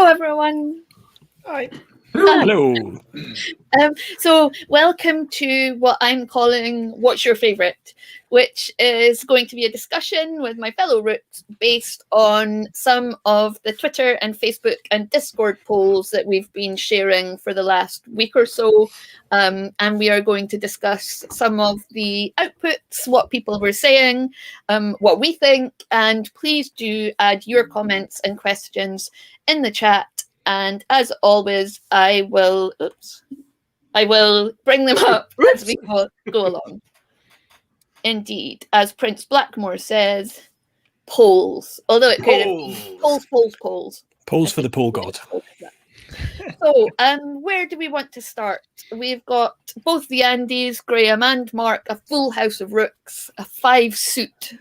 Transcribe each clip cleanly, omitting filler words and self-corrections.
Hello, everyone. Hi. Hello. So welcome to what I'm calling What's Your Favourite, which is going to be a discussion with my fellow Rooks based on some of the Twitter and Facebook and Discord polls that we've been sharing for the last week or so. And we are going to discuss some of the outputs, what people were saying, what we think, and please do add your comments and questions in the chat. And as always, I will bring them up as we go along. Indeed, as Prince Blackmore says, polls. Although it could have been polls. Polls for the pole god. So, where do we want to start? We've got both the Andes, Graham and Mark, a full house of Rooks, a 5-suit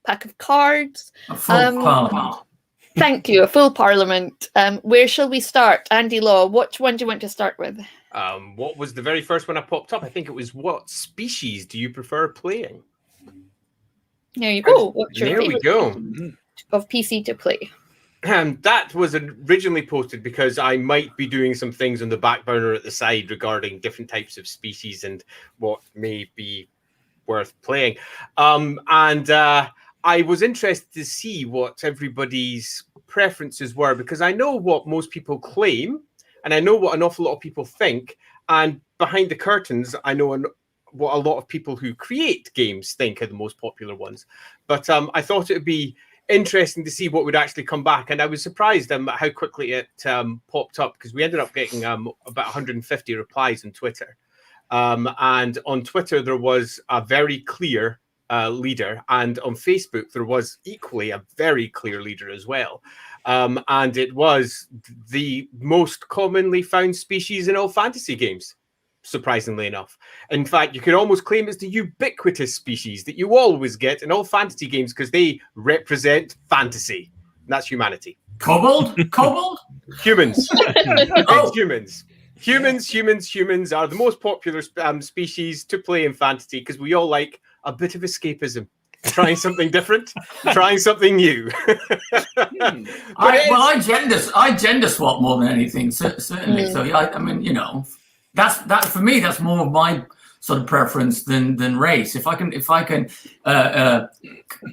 pack of cards. A full parliament. Thank you, a full parliament. Where shall we start? Andy Law, which one do you want to start with? What was the very first one I popped up? I think it was, what species do you prefer playing? There you go. What's your there we favorite go. of PC to play? That was originally posted because I might be doing some things on the back burner at the side regarding different types of species and what may be worth playing. I was interested to see what everybody's preferences were, because I know what most people claim and I know what an awful lot of people think. And behind the curtains, I know what a lot of people who create games think are the most popular ones. But I thought it would be interesting to see what would actually come back. And I was surprised at how quickly it popped up, because we ended up getting about 150 replies on Twitter. And on Twitter, there was a very clear leader, and on Facebook there was equally a very clear leader as well, and it was the most commonly found species in all fantasy games, surprisingly enough. In fact, you could almost claim it's the ubiquitous species that you always get in all fantasy games, because they represent fantasy, and that's humanity. Kobold? Humans. It's humans. Humans are the most popular species to play in fantasy, because we all like a bit of escapism, trying something different, trying something new. I gender swap more than anything, certainly. So I mean, you know, that for me, that's more of my sort of preference than race. If I can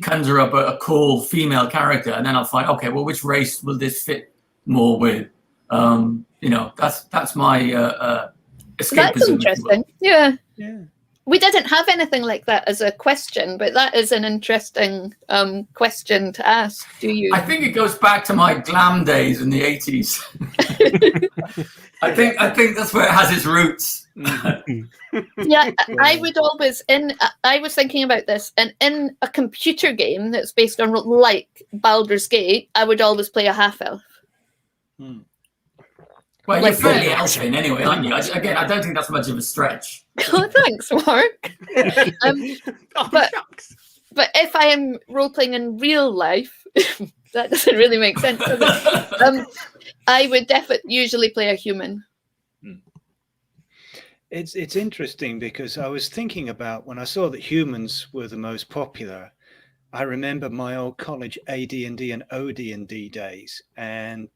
conjure up a cool female character, and then I'll find, okay, well, which race will this fit more with? You know, that's my escapism. That's interesting. Yeah. We didn't have anything like that as a question, but that is an interesting question to ask. Do you? I think it goes back to my glam days in the 80s. I think that's where it has its roots. Yeah, I would always I was thinking about this, and in a computer game that's based on like Baldur's Gate, I would always play a half elf. Well, you're fairly elfin anyway, aren't you? Again, I don't think that's much of a stretch. Oh, thanks, Mark. But if I am role-playing in real life, that doesn't really make sense, does it? I would definitely usually play a human. It's interesting, because I was thinking about when I saw that humans were the most popular. I remember my old college AD&D and OD&D days, and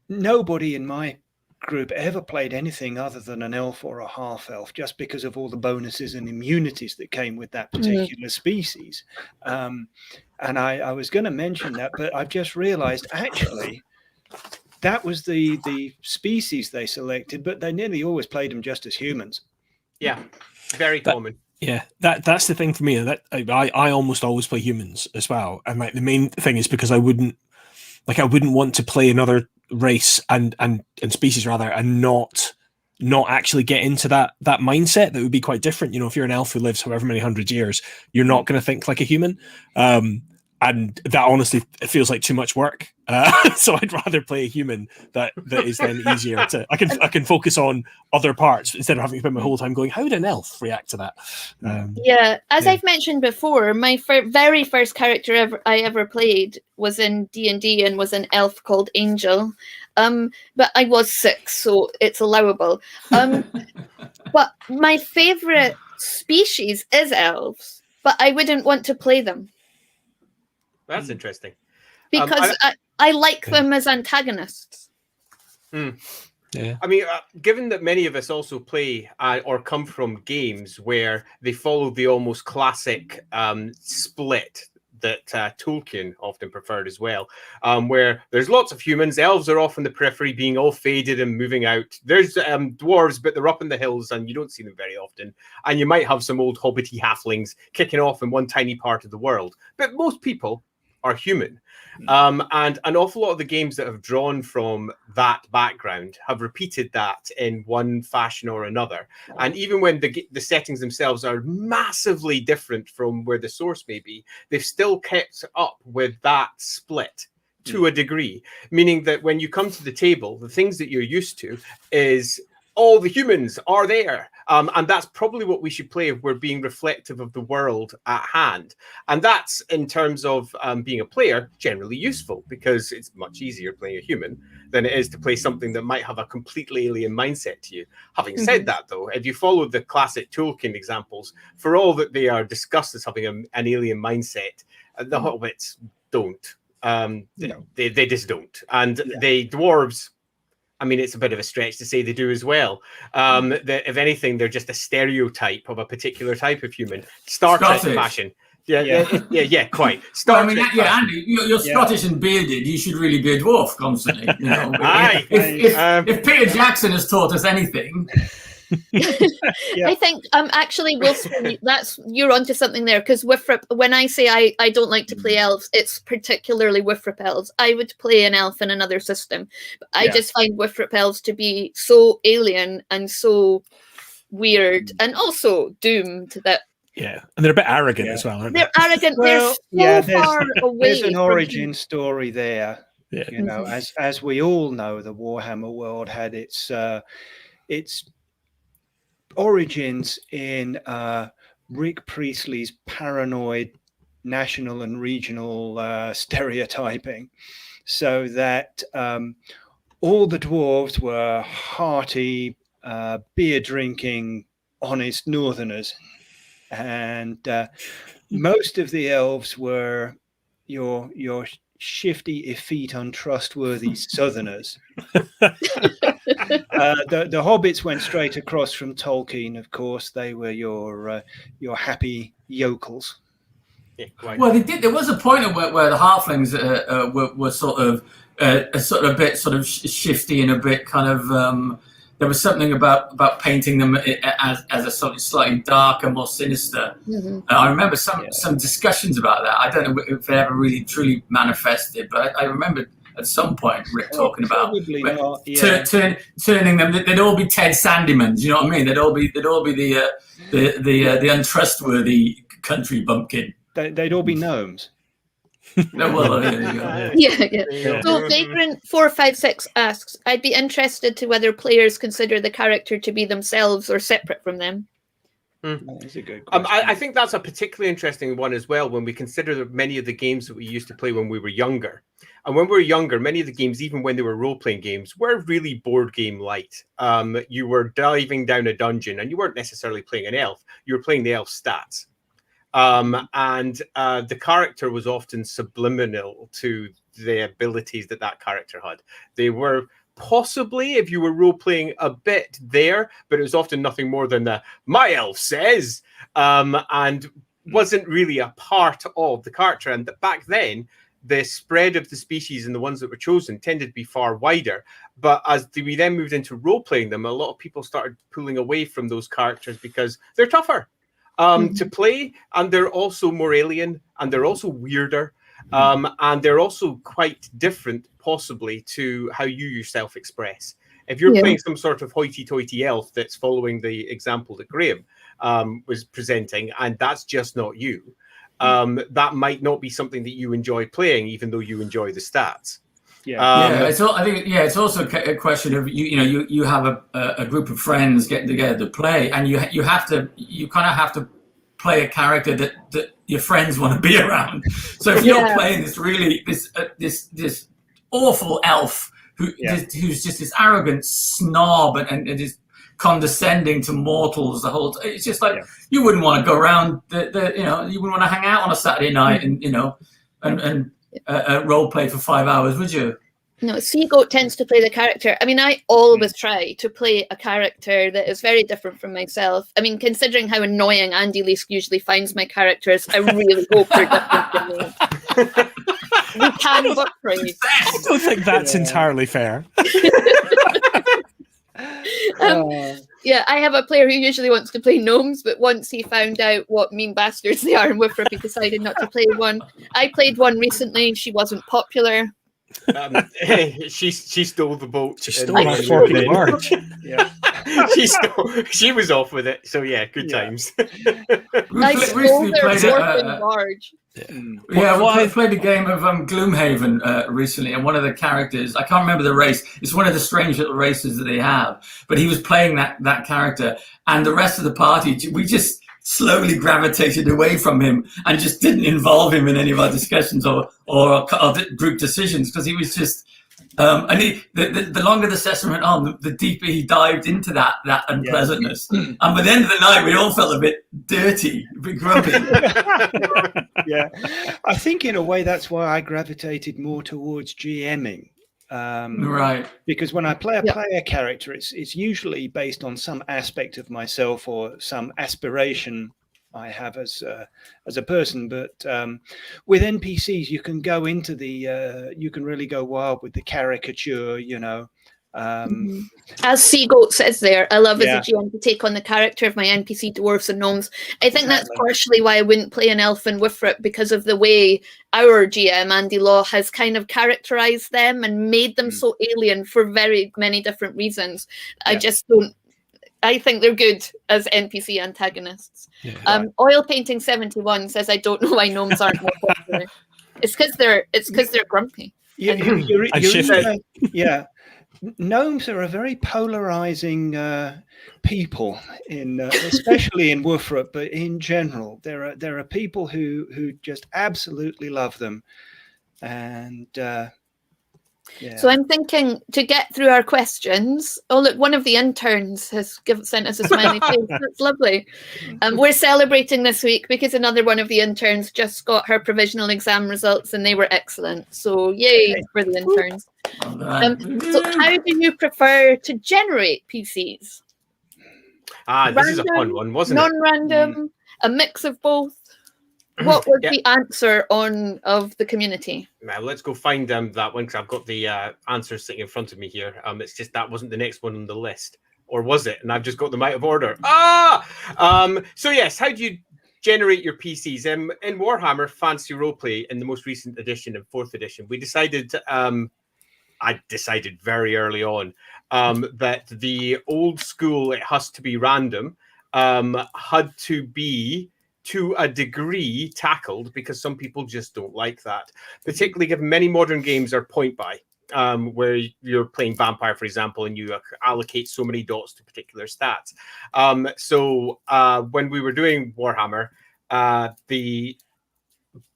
nobody in my group ever played anything other than an elf or a half elf, just because of all the bonuses and immunities that came with that particular species. And I was going to mention that, but I've just realized actually that was the species they selected, but they nearly always played them just as humans. Yeah, very common. Yeah, that's the thing for me. That I almost always play humans as well, and like the main thing is because I wouldn't want to play another race and species rather, and not actually get into that mindset that would be quite different. You know, if you're an elf who lives however many 100 years, you're not going to think like a human, and that honestly, it feels like too much work. So I'd rather play a human that is then easier to. I can focus on other parts instead of having to spend my whole time going, how would an elf react to that? As I've mentioned before, my very first character I ever played was in D&D and was an elf called Angel. But I was 6, so it's allowable. But my favorite species is elves, but I wouldn't want to play them. That's interesting. Because I like them as antagonists. Yeah. I mean, given that many of us also play or come from games where they follow the almost classic split that Tolkien often preferred as well, where there's lots of humans, elves are off in the periphery being all faded and moving out. There's dwarves, but they're up in the hills and you don't see them very often. And you might have some old hobbity halflings kicking off in one tiny part of the world. But most people are human. And an awful lot of the games that have drawn from that background have repeated that in one fashion or another. And even when the settings themselves are massively different from where the source may be, they've still kept up with that split to a degree, meaning that when you come to the table, the things that you're used to is all the humans are there. And that's probably what we should play if we're being reflective of the world at hand. And that's, in terms of being a player, generally useful, because it's much easier playing a human than it is to play something that might have a completely alien mindset to you. Having said that, though, if you follow the classic Tolkien examples, for all that they are discussed as having an alien mindset, the hobbits don't. They just don't. And the dwarves, I mean, it's a bit of a stretch to say they do as well. If anything, they're just a stereotype of a particular type of human. Star Trek fashion. Yeah, quite. Andy, you're Scottish and bearded. You should really be a dwarf constantly. You know? If Peter Jackson has taught us anything. I think actually, Wilson, you're onto something there, because when I say I don't like to play elves, it's particularly Wifrip elves. I would play an elf in another system, but I just find Wifrip elves to be so alien and so weird and also doomed that. Yeah, and they're a bit arrogant as well, aren't they? They're arrogant. They're so far away. There's an origin story there. Yeah. You know, as we all know, the Warhammer world had its origins in Rick Priestley's paranoid national and regional stereotyping, so that all the dwarves were hearty, beer-drinking, honest northerners, and most of the elves were your shifty, effete, untrustworthy southerners. The hobbits went straight across from Tolkien, of course. They were your happy yokels. Well, they did. There was a point where the halflings were sort of a bit shifty and a bit kind of. There was something about painting them as a sort of slightly darker, more sinister. I remember some discussions about that. I don't know if it ever really truly manifested, but I remember at some point Rick talking about turning them. They'd all be Ted Sandymans. You know what I mean? They'd all be the untrustworthy country bumpkin. They'd all be gnomes. Yeah. So Vagrant 456 asks, I'd be interested to whether players consider the character to be themselves or separate from them. That's a good question. I think that's a particularly interesting one as well, when we consider that many of the games that we used to play when we were younger. And when we were younger, many of the games, even when they were role-playing games, were really board game light. You were diving down a dungeon and you weren't necessarily playing an elf. You were playing the elf stats. And the character was often subliminal to the abilities that character had. They were possibly, if you were role-playing, a bit there, but it was often nothing more than my elf says, and wasn't really a part of the character. And back then, the spread of the species and the ones that were chosen tended to be far wider. But as we then moved into role-playing them, a lot of people started pulling away from those characters because they're tougher to play, and they're also more alien, and they're also weirder, and they're also quite different, possibly, to how you yourself express. If you're playing some sort of hoity-toity elf that's following the example that Graham was presenting, and that's just not you, that might not be something that you enjoy playing, even though you enjoy the stats. I think it's also a question of you have a group of friends getting together to play, and you kind of have to play a character that your friends want to be around. So if you're playing this awful elf who's just this arrogant snob and is condescending to mortals the whole time, it's just like you wouldn't want to go around you wouldn't want to hang out on a Saturday night and role play for 5 hours, would you? No, Seagoat tends to play the character. I mean, I always try to play a character that is very different from myself. I mean, considering how annoying Andy Leask usually finds my characters, I really hope they're different than me. We can work for you. I don't think that's entirely fair. Yeah, I have a player who usually wants to play gnomes, but once he found out what mean bastards they are in Wifrip, he decided not to play one. I played one recently. She wasn't popular. She stole the boat. She stole that fucking barge. Yeah, she was off with it. So yeah, good times. I stole their dwarfing barge. We played a game of Gloomhaven recently, and one of the characters, I can't remember the race, it's one of the strange little races that they have, but he was playing that character, and the rest of the party, we just slowly gravitated away from him and just didn't involve him in any of our discussions or group decisions, because he was just the longer the session went on, the deeper he dived into that unpleasantness. And by the end of the night, we all felt a bit dirty, a bit grumpy. Yeah, I think in a way that's why I gravitated more towards GMing. Right. Because when I play a player character, it's usually based on some aspect of myself or some aspiration I have as a person. But with NPCs, you can go into you can really go wild with the caricature, you know. As Seagoat says there, I love as a GM to take on the character of my NPC dwarves and gnomes. I think that's partially why I wouldn't play an elf in Wifrip, because of the way our GM Andy Law has kind of characterized them and made them so alien for very many different reasons. I just don't. I think they're good as NPC antagonists. Oil Painting 71 says, "I don't know why gnomes aren't more popular. It's because they're grumpy." Gnomes are a very polarizing people, especially in Wifrip, but in general, there are people who just absolutely love them, and So I'm thinking to get through our questions. Oh look, one of the interns has sent us a smiley face. That's lovely. We're celebrating this week because another one of the interns just got her provisional exam results and they were excellent. So yay for the interns. So how do you prefer to generate PCs? This is a fun one, wasn't it? Non-random, a mix of both. What was the answer of the community? Now let's go find that one, because I've got the answers sitting in front of me here. It's just that wasn't the next one on the list, or was it? And I've just got them out of order. So yes, how do you generate your PCs? In Warhammer Fantasy Roleplay, in the most recent edition, in 4th edition, we decided. I decided very early on that the old school, it has to be random, had to be to a degree tackled, because some people just don't like that, particularly given many modern games are point buy, where you're playing vampire, for example, and you allocate so many dots to particular stats. So when we were doing Warhammer, the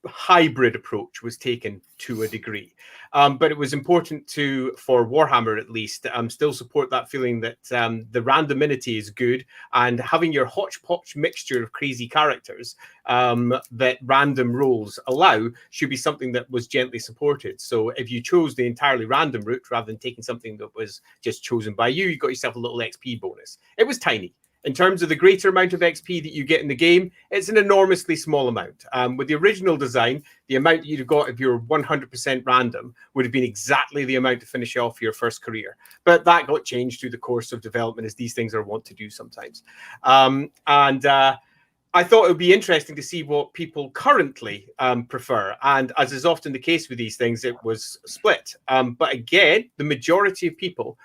hybrid approach was taken to a degree, but it was important for Warhammer at least, still support that feeling that the randomity is good, and having your hodgepodge mixture of crazy characters that random rolls allow should be something that was gently supported. So if you chose the entirely random route rather than taking something that was just chosen by you got yourself a little XP bonus. It was tiny. In terms of the greater amount of XP that you get in the game, it's an enormously small amount. With the original design, the amount that you'd have got if you're 100% random would have been exactly the amount to finish off your first career. But that got changed through the course of development, as these things are wont to do sometimes. I thought it would be interesting to see what people currently prefer. And as is often the case with these things, it was split. But again, the majority of people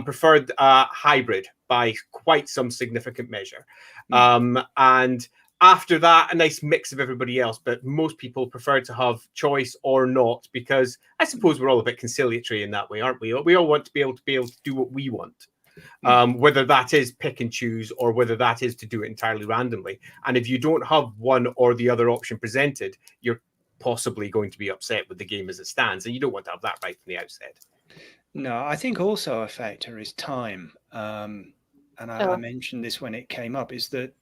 preferred hybrid by quite some significant measure. And after that, a nice mix of everybody else. But most people prefer to have choice or not, because I suppose we're all a bit conciliatory in that way, aren't we? We all want to be able to do what we want. Whether that is pick and choose or whether that is to do it entirely randomly. And if you don't have one or the other option presented, you're possibly going to be upset with the game as it stands, and you don't want to have that right from the outset. No, I think also a factor is time. And I mentioned this when it came up, is that,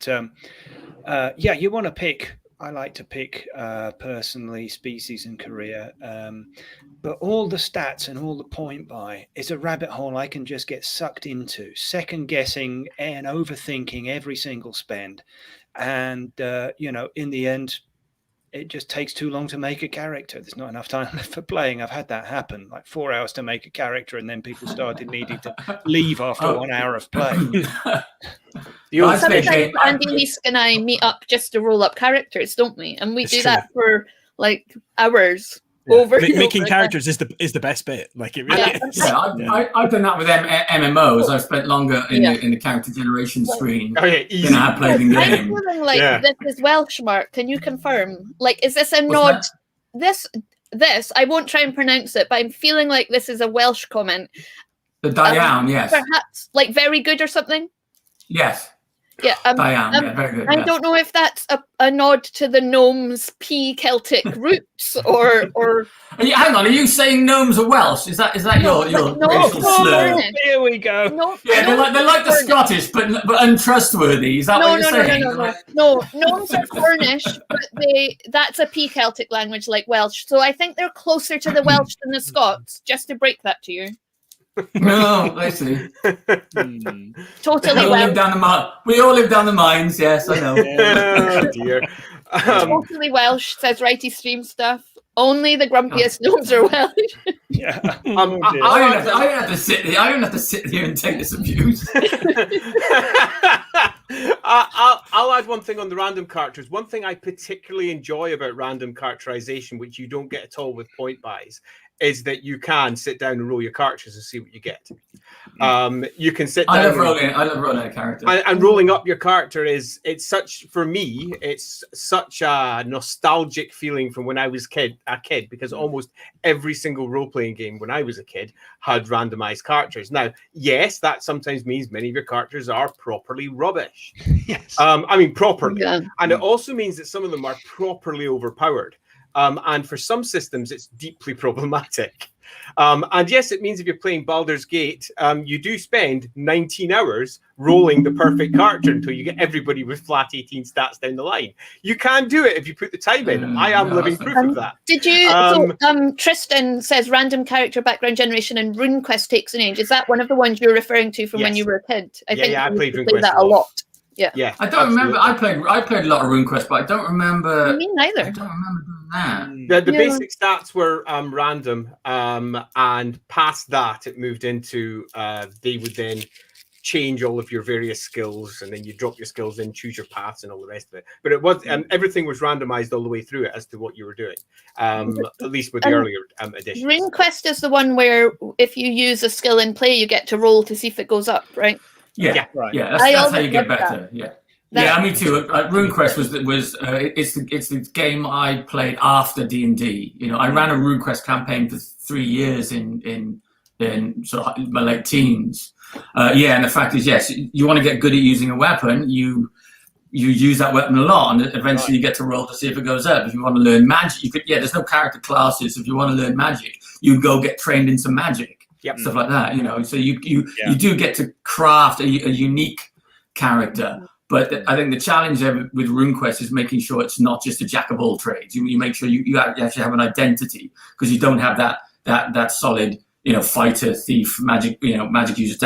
you want to pick, I like to pick personally species and career, but all the stats and all the point buy is a rabbit hole I can just get sucked into, second guessing and overthinking every single spend, and in the end, it just takes too long to make a character. There's not enough time left for playing. I've had that happen, like 4 hours to make a character, and then people started needing to leave after 1 hour of play. Sometimes Andy Leask and I meet up just to roll up characters, don't we? And we do that for like hours. Over making characters is the best bit. Like it really is. I've done that with MMOs. I've spent longer in the character generation screen than I have played in games. I'm feeling like this is Welsh, Mark. Can you confirm? Like, is this a nod? This I won't try and pronounce it, but I'm feeling like this is a Welsh comment. The Diane, yes. Perhaps like very good or something. Yes. Yeah, Diane, very good. I don't know if that's a nod to the gnomes' Celtic roots or. Hang on, are you saying gnomes are Welsh? Is that your racial slur? Here we go. They're like the Scottish, but untrustworthy. Is that what you're saying? No, gnomes are Cornish, but that's a Celtic language like Welsh. So I think they're closer to the Welsh than the Scots. Just to break that to you. No, I see. Totally. We all live down the mines. Yes, I know. Oh dear. Totally Welsh, says Righty Stream Stuff. Only the grumpiest gnomes are Welsh. Yeah. I don't have to sit here. I don't have to sit here and take this abuse. I'll add one thing on the random characters. One thing I particularly enjoy about random characterization, which you don't get at all with point buys, is that you can sit down and roll your characters and see what you get. You can sit down. I love rolling a character. And rolling up your character it's such a nostalgic feeling from when I was a kid, because almost every single role-playing game when I was a kid had randomized characters. Now, yes, that sometimes means many of your characters are properly rubbish. Yes. I mean, properly. Yeah. And it also means that some of them are properly overpowered. And for some systems, it's deeply problematic. And yes, it means if you're playing Baldur's Gate, you do spend 19 hours rolling the perfect character until you get everybody with flat 18 stats down the line. You can do it if you put the time in. I am living proof of that. Did you? Tristan says random character background generation and RuneQuest takes an age. Is that one of the ones you're referring to from when you were a kid? I played RuneQuest that a lot. Yeah. I don't remember. I played a lot of RuneQuest, but I don't remember. Me neither. I don't remember doing that. The basic stats were random, and past that, it moved into they would then change all of your various skills, and then you drop your skills in, choose your paths, and all the rest of it. But it was everything was randomized all the way through it as to what you were doing. At least with the earlier editions. RuneQuest is the one where if you use a skill in play, you get to roll to see if it goes up, right? Yeah, right. Yeah, that's how you get better. Me too. RuneQuest was it's the game I played after D&D. I ran a RuneQuest campaign for 3 years in sort of my late teens. And the fact is, yes, you want to get good at using a weapon. You use that weapon a lot, and eventually you get to roll to see if it goes up. If you want to learn magic, there's no character classes. If you want to learn magic, you go get trained in some magic. Yep. Stuff like that, So you do get to craft a unique character. But I think the challenge there with RuneQuest is making sure it's not just a jack of all trades. You make sure you actually have an identity, because you don't have that solid, fighter, thief, magic user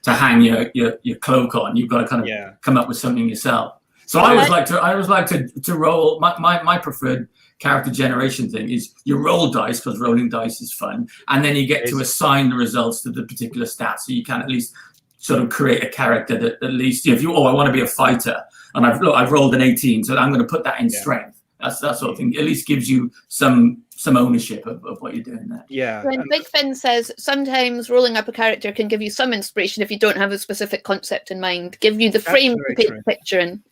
to hang your cloak on. You've got to kind of come up with something yourself. So I always like to roll. My preferred character generation thing is you roll dice, because rolling dice is fun, and then you get to assign the results to the particular stats, so you can at least sort of create a character that at least I want to be a fighter, and I've rolled an 18, so I'm going to put that in strength. That's that sort of thing. At least gives you some ownership of what you're doing there. Yeah. When Big Finn says sometimes rolling up a character can give you some inspiration if you don't have a specific concept in mind, give you the frame to paint the picture in.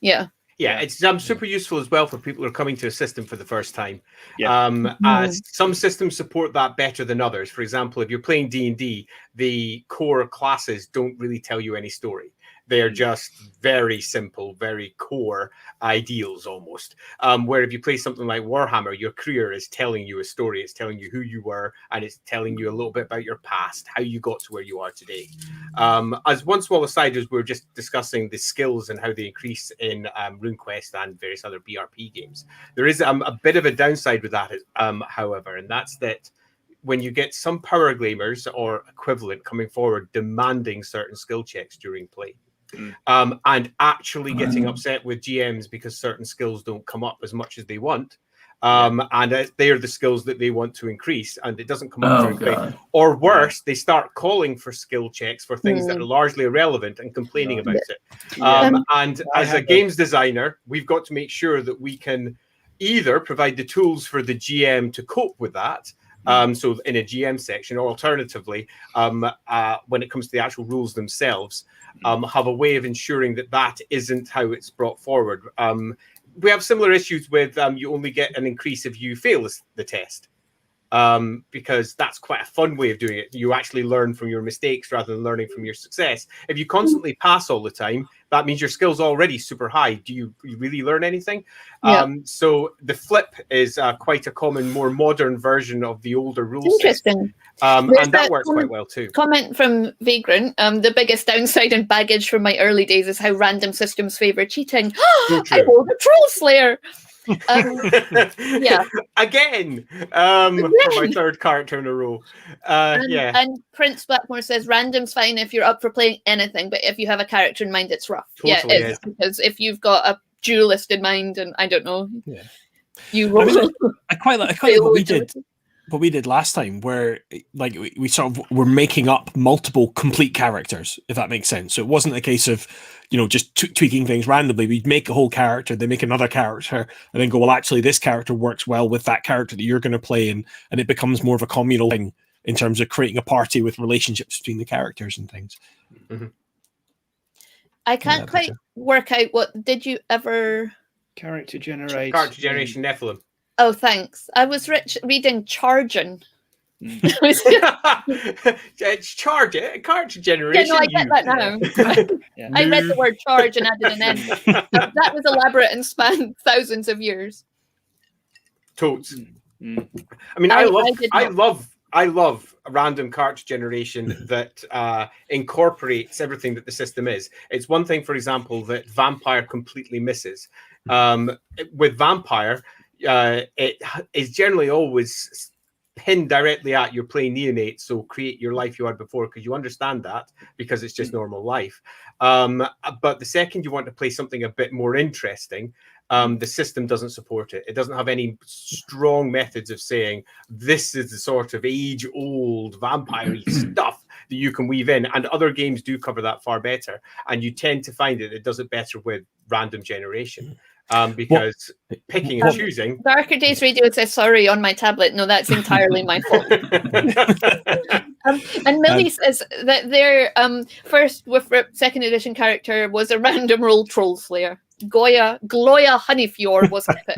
Yeah, it's super useful as well for people who are coming to a system for the first time. As some systems support that better than others. For example, if you're playing D&D, the core classes don't really tell you any story. They're just very simple, very core ideals almost. Where if you play something like Warhammer, your career is telling you a story. It's telling you who you were, and it's telling you a little bit about your past, how you got to where you are today. As one small aside, as we're just discussing the skills and how they increase in RuneQuest and various other BRP games, there is a bit of a downside with that, however, and that's that when you get some power gleamers or equivalent coming forward demanding certain skill checks during play, and actually getting upset with GMs because certain skills don't come up as much as they want, and they're the skills that they want to increase, and it doesn't come up during play. Or worse, they start calling for skill checks for things that are largely irrelevant and complaining about it. And as a games designer, we've got to make sure that we can either provide the tools for the GM to cope with that, so in a GM section, or alternatively, when it comes to the actual rules themselves, have a way of ensuring that that isn't how it's brought forward. We have similar issues with you only get an increase if you fail the test, because that's quite a fun way of doing it. You actually learn from your mistakes rather than learning from your success. If you constantly pass all the time, that means your skill's already super high. Do you really learn anything? So the flip is quite a common, more modern version of the older rules. Interesting. And that works quite well too. Comment from Vagrant. The biggest downside and baggage from my early days is how random systems favour cheating. I rolled a Troll Slayer. Again, for my third character in a row. And Prince Blackmore says random's fine if you're up for playing anything, but if you have a character in mind, it's rough. Totally it is, because if you've got a duelist in mind, and I don't know, you roll. I quite like what we did last time, where like we sort of were making up multiple complete characters, if that makes sense. So it wasn't a case of, you know, just tweaking things randomly. We'd make a whole character, then make another character, and then go, well, actually, this character works well with that character that you're going to play, and it becomes more of a communal thing in terms of creating a party with relationships between the characters and things. I can't quite work out what did you ever character generation Nephilim. Oh, thanks. I was reading Chargin. It's character generation. Yeah, no, I get that now. I read the word charge and added an N. That was elaborate and spanned thousands of years. Totes. I mean, I love random character generation that incorporates everything that the system is. It's one thing, for example, that Vampire completely misses. With Vampire, it is generally always pinned directly at you're playing neonates, so create your life you had before, because you understand that, because it's just normal life. But the second you want to play something a bit more interesting, the system doesn't support it. It doesn't have any strong methods of saying this is the sort of age-old vampire-y stuff that you can weave in, and other games do cover that far better, and you tend to find it does it better with random generation. Because picking and choosing. Darker Days Radio says, sorry, on my tablet. No, that's entirely my fault. And Millie says that their first Wifrip second edition character was a random roll Troll Slayer. Gloya Honeyfjord was epic.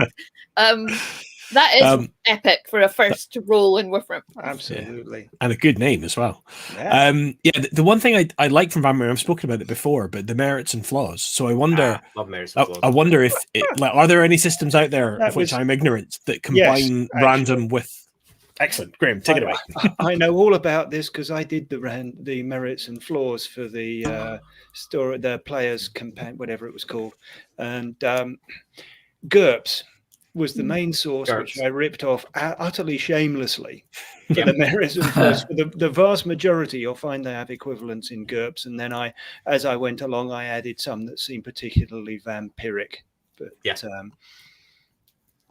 That is epic for a first roll in Wifrip. Absolutely. And a good name as well. The one thing I like from Vampire, I've spoken about it before, but the merits and flaws. So I wonder, love merits and flaws. I wonder if are there any systems out there of which I'm ignorant that combine random with. Excellent, Graham, take it away. I know all about this because I did the merits and flaws for the story, the players' campaign, whatever it was called, and GURPS was the main source, which I ripped off utterly shamelessly for the merits and flaws. For the vast majority, you'll find they have equivalents in GURPS, and then as I went along, I added some that seemed particularly vampiric. But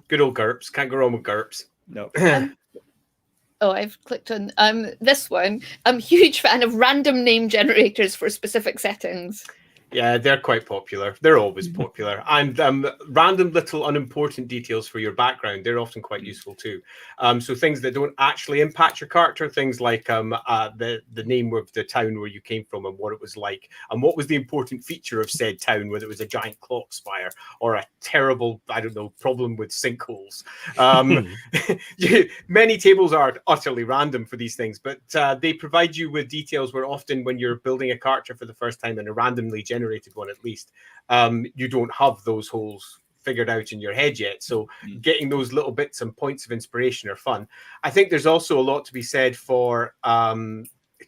good old GURPS, can't go wrong with GURPS. No. I've clicked on this one. I'm a huge fan of random name generators for specific settings. Yeah, they're quite popular. They're always popular. And random little unimportant details for your background, they're often quite useful too. So things that don't actually impact your character, things like the name of the town where you came from and what it was like, and what was the important feature of said town, whether it was a giant clock spire or a terrible, I don't know, problem with sinkholes. Many tables are utterly random for these things, but they provide you with details where often when you're building a character for the first time in a randomly generated generated one at least, you don't have those holes figured out in your head yet. So getting those little bits and points of inspiration are fun. I think there's also a lot to be said for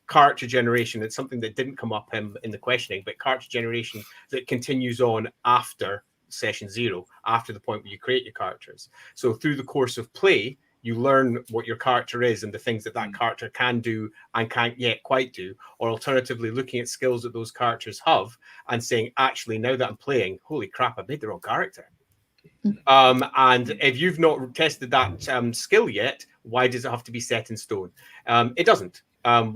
character generation. It's something that didn't come up in the questioning, but character generation that continues on after session 0, after the point where you create your characters. So through the course of play, you learn what your character is and the things that character can do and can't yet quite do, or alternatively looking at skills that those characters have and saying, actually, now that I'm playing, holy crap, I made the wrong character. And if you've not tested that skill yet, why does it have to be set in stone? It doesn't.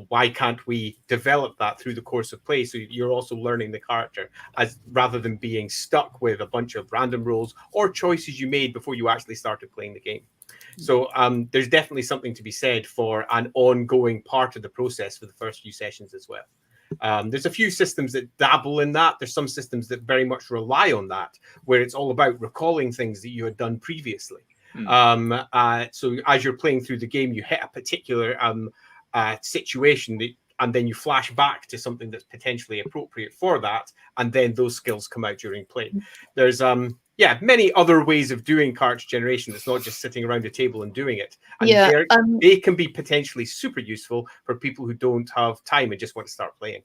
Why can't we develop that through the course of play, so you're also learning the character, as rather than being stuck with a bunch of random rolls or choices you made before you actually started playing the game? So there's definitely something to be said for an ongoing part of the process for the first few sessions as well. There's a few systems that dabble in that. There's some systems that very much rely on that, where it's all about recalling things that you had done previously. So as you're playing through the game, you hit a particular situation, and then you flash back to something that's potentially appropriate for that, and then those skills come out during play. There's many other ways of doing character generation. It's not just sitting around a table and doing it. And they can be potentially super useful for people who don't have time and just want to start playing.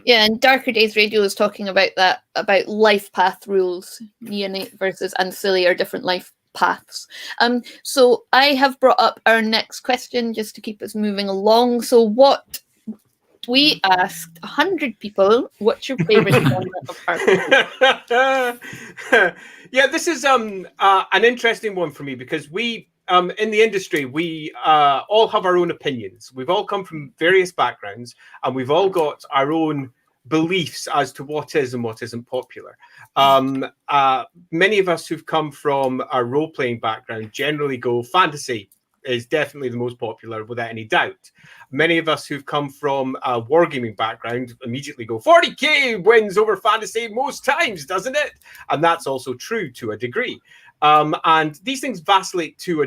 Yeah, and Darker Days Radio is talking about that, about life path rules. Neonate versus ancillary are different life paths. So I have brought up our next question just to keep us moving along. So what we asked 100 people, what's your favorite genre of RPG? Yeah, this is an interesting one for me, because we in the industry, we all have our own opinions. We've all come from various backgrounds, and we've all got our own beliefs as to what is and what isn't popular. Many of us who've come from a role-playing background generally go fantasy is definitely the most popular, without any doubt. Many of us who've come from a wargaming background immediately go 40k wins over fantasy most times, doesn't it? And that's also true to a degree. And these things vacillate to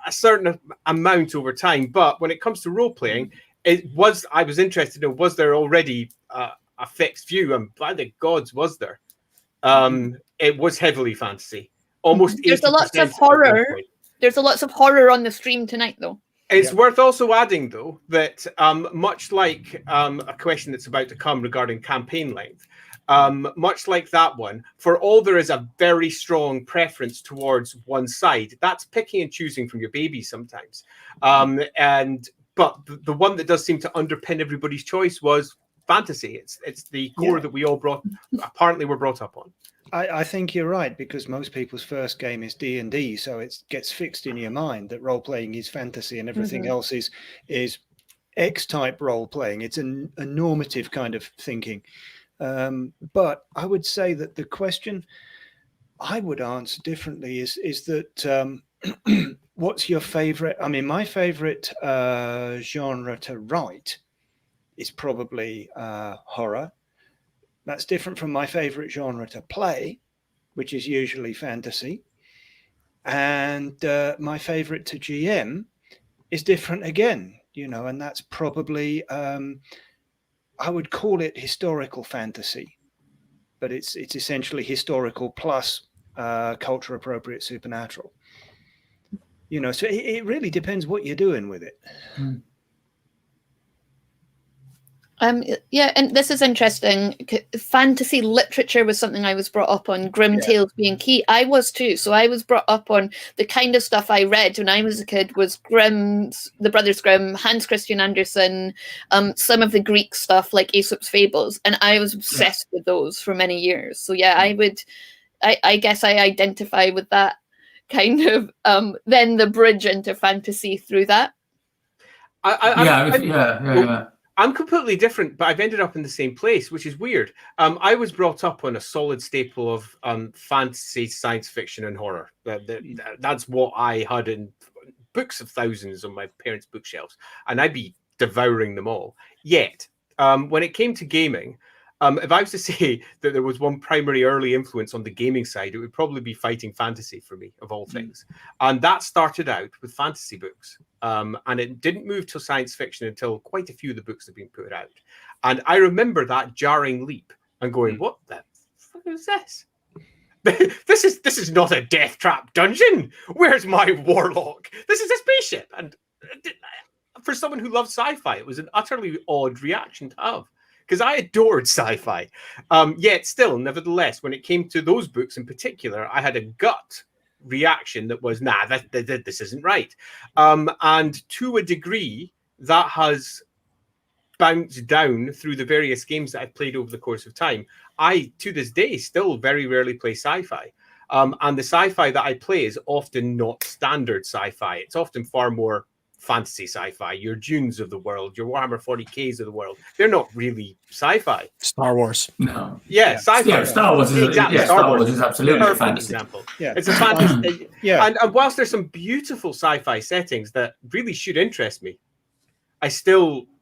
a certain amount over time. But when it comes to role-playing, I was interested in, was there already a fixed view? And by the gods, was there? It was heavily fantasy. Almost 80%. There's a lot of horror. There's a lot of horror on the stream tonight, though. It's worth also adding, though, that much like a question that's about to come regarding campaign length, much like that one, for all there is a very strong preference towards one side, that's picking and choosing from your baby sometimes. But the one that does seem to underpin everybody's choice was fantasy. It's the core that we all apparently were brought up on. I think you're right, because most people's first game is D&D, so it gets fixed in your mind that role-playing is fantasy and everything else is X-type role-playing. It's a normative kind of thinking. But I would say that the question I would answer differently is that what's your favorite? I mean, my favorite genre to write is probably horror. That's different from my favorite genre to play, which is usually fantasy. And my favorite to GM is different again, and that's probably, I would call it historical fantasy, but it's essentially historical plus culture appropriate supernatural. So it really depends what you're doing with it. And this is interesting. Fantasy literature was something I was brought up on, Grimm tales being key. I was too. So I was brought up on the kind of stuff I read when I was a kid was the Brothers Grimm, Hans Christian Andersen, some of the Greek stuff like Aesop's Fables. And I was obsessed with those for many years. So I guess I identify with that kind of, then the bridge into fantasy through that. I'm completely different, but I've ended up in the same place, which is weird. I was brought up on a solid staple of fantasy, science fiction, and horror. That's what I had in books of thousands on my parents' bookshelves, and I'd be devouring them all. Yet, when it came to gaming, if I was to say that there was one primary early influence on the gaming side, it would probably be fighting fantasy for me, of all things. And that started out with fantasy books. And it didn't move to science fiction until quite a few of the books had been put out. And I remember that jarring leap and going, what the fuck is this? This is not a death trap dungeon. Where's my warlock? This is a spaceship. And for someone who loves sci-fi, it was an utterly odd reaction to have, because I adored sci-fi. Yet still, nevertheless, when it came to those books in particular, I had a gut reaction that was, nah, this isn't right. And to a degree, that has bounced down through the various games that I've played over the course of time. I, to this day, still very rarely play sci-fi. And the sci-fi that I play is often not standard sci-fi. It's often far more fantasy sci-fi. Your Dunes of the world, your Warhammer 40Ks of the world. They're not really sci-fi. Star Wars. No. Yeah, sci-fi. Yeah, Star Wars is, exactly. Star Wars is absolutely a fantasy. Example. Yeah. It's a fantasy. Yeah. And whilst there's some beautiful sci-fi settings that really should interest me,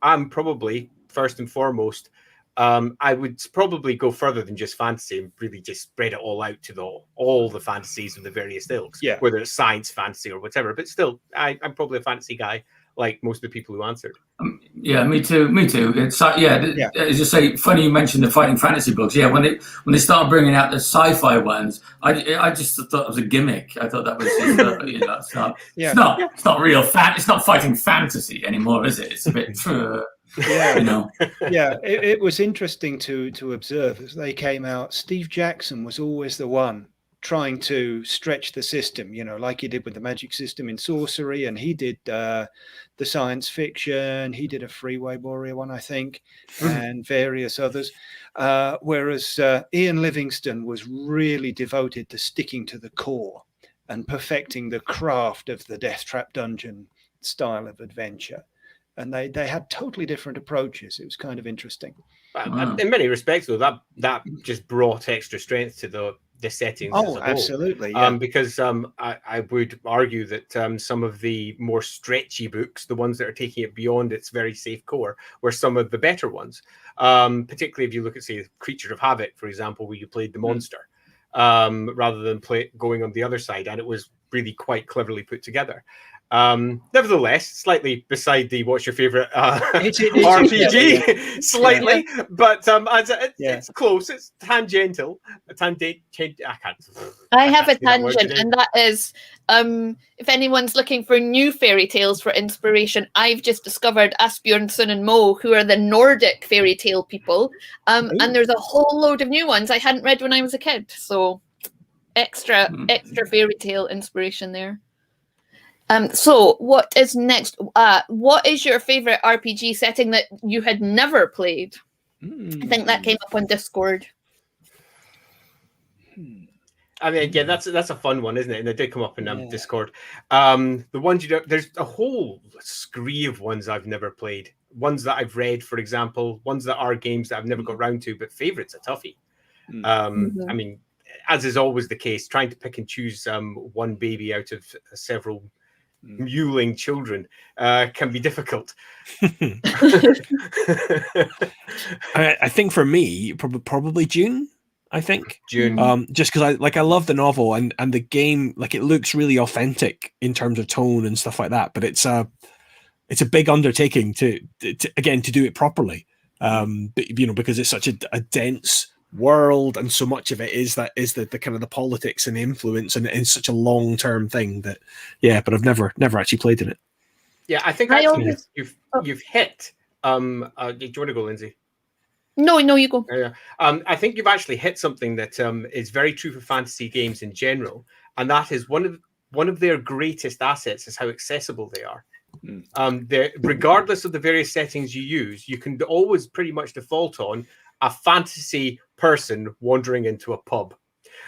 I'm probably, first and foremost, I would probably go further than just fantasy and really just spread it all out to all the fantasies of the various ilks, whether it's science, fantasy, or whatever. But still, I'm probably a fantasy guy, like most of the people who answered. Yeah, me too. It's as you say, funny you mentioned the fighting fantasy books. Yeah, when they started bringing out the sci-fi ones, I just thought it was a gimmick. I thought that was it's not real it's not fighting fantasy anymore, is it? It's a bit it was interesting to observe as they came out. Steve Jackson was always the one trying to stretch the system, like he did with the magic system in sorcery, and he did the science fiction, he did a Freeway Warrior one, I think, and various others, whereas Ian Livingstone was really devoted to sticking to the core and perfecting the craft of the Death Trap Dungeon style of adventure. And they had totally different approaches. It was kind of interesting. In many respects, though, that just brought extra strength to the settings. Oh, absolutely. Yeah. Because I would argue that some of the more stretchy books, the ones that are taking it beyond its very safe core, were some of the better ones. Particularly if you look at, say, Creature of Havoc, for example, where you played the monster rather than going on the other side, and it was really quite cleverly put together. Nevertheless, slightly beside the what's your favorite RPG, slightly, but it's close. It's tangential. I have a tangent, and that is, if anyone's looking for new fairy tales for inspiration, I've just discovered Asbjornson and Mo, who are the Nordic fairy tale people, and there's a whole load of new ones I hadn't read when I was a kid. So extra fairy tale inspiration there. So what is next? What is your favorite RPG setting that you had never played? I think that came up on Discord. I mean, yeah, that's a fun one, isn't it? And it did come up in Discord. The ones there's a whole scree of ones I've never played. Ones that I've read, for example. Ones that are games that I've never got around to. But favorites a toughie. I mean, as is always the case, trying to pick and choose one baby out of several mewling children can be difficult. I think for me, probably Dune. I think Dune, just because I love the novel and the game, like it looks really authentic in terms of tone and stuff like that. But it's a big undertaking to do it properly. Because it's such a dense world, and so much of it is the kind of the politics and influence, and it's such a long-term thing that but I've never actually played in it. I think you've hit do you want to go, Lindsay? No, you go. I think you've actually hit something that is very true for fantasy games in general, and that is one of their greatest assets is how accessible they are. Regardless of the various settings you use, you can always pretty much default on a fantasy person wandering into a pub.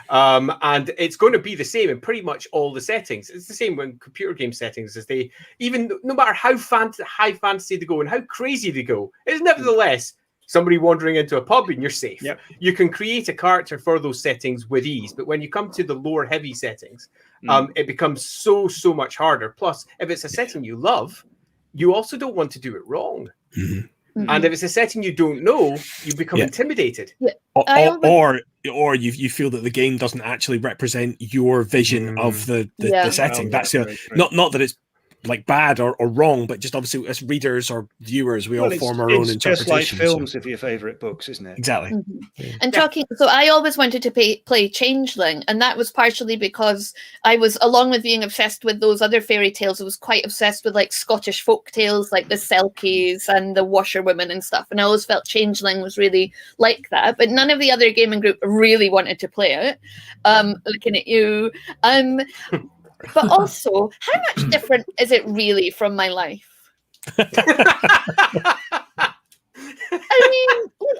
And it's going to be the same in pretty much all the settings. It's the same when computer game settings, as they, even no matter how high fantasy they go and how crazy they go, it's nevertheless somebody wandering into a pub and you're safe. Yep. You can create a character for those settings with ease. But when you come to the lore heavy settings, it becomes so much harder. Plus, if it's a setting you love, you also don't want to do it wrong. And if it's a setting you don't know, you become intimidated. Or you feel that the game doesn't actually represent your vision of the setting. That's not that it's like bad or wrong, but just obviously as readers or viewers, we all form our own interpretation. It's just like films of your favourite books, isn't it? Exactly. And so I always wanted to play Changeling, and that was partially because I was, along with being obsessed with those other fairy tales, I was quite obsessed with like Scottish folk tales, like the Selkies and the Washerwomen and stuff. And I always felt Changeling was really like that, but none of the other gaming group really wanted to play it. Looking at you. But also, how much different is it really from my life? I mean,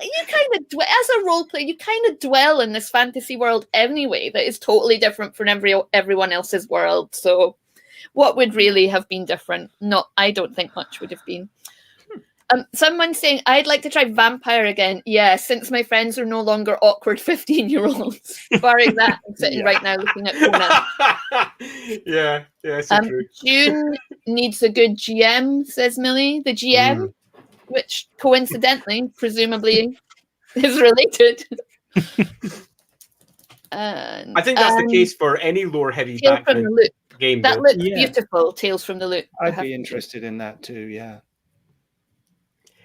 you kind of, as a role player, you kind of dwell in this fantasy world anyway that is totally different from everyone else's world. So what would really have been different? I don't think much would have been. Someone saying, I'd like to try vampire again. Yeah, since my friends are no longer awkward 15-year-olds. Barring that, I'm sitting right now looking at Conan. Yeah, so true. June needs a good GM, says Millie. The GM, which coincidentally, presumably, is related. I think that's the case for any lore-heavy game. That looks beautiful, Tales from the Loop. I'd be interested in that too, yeah.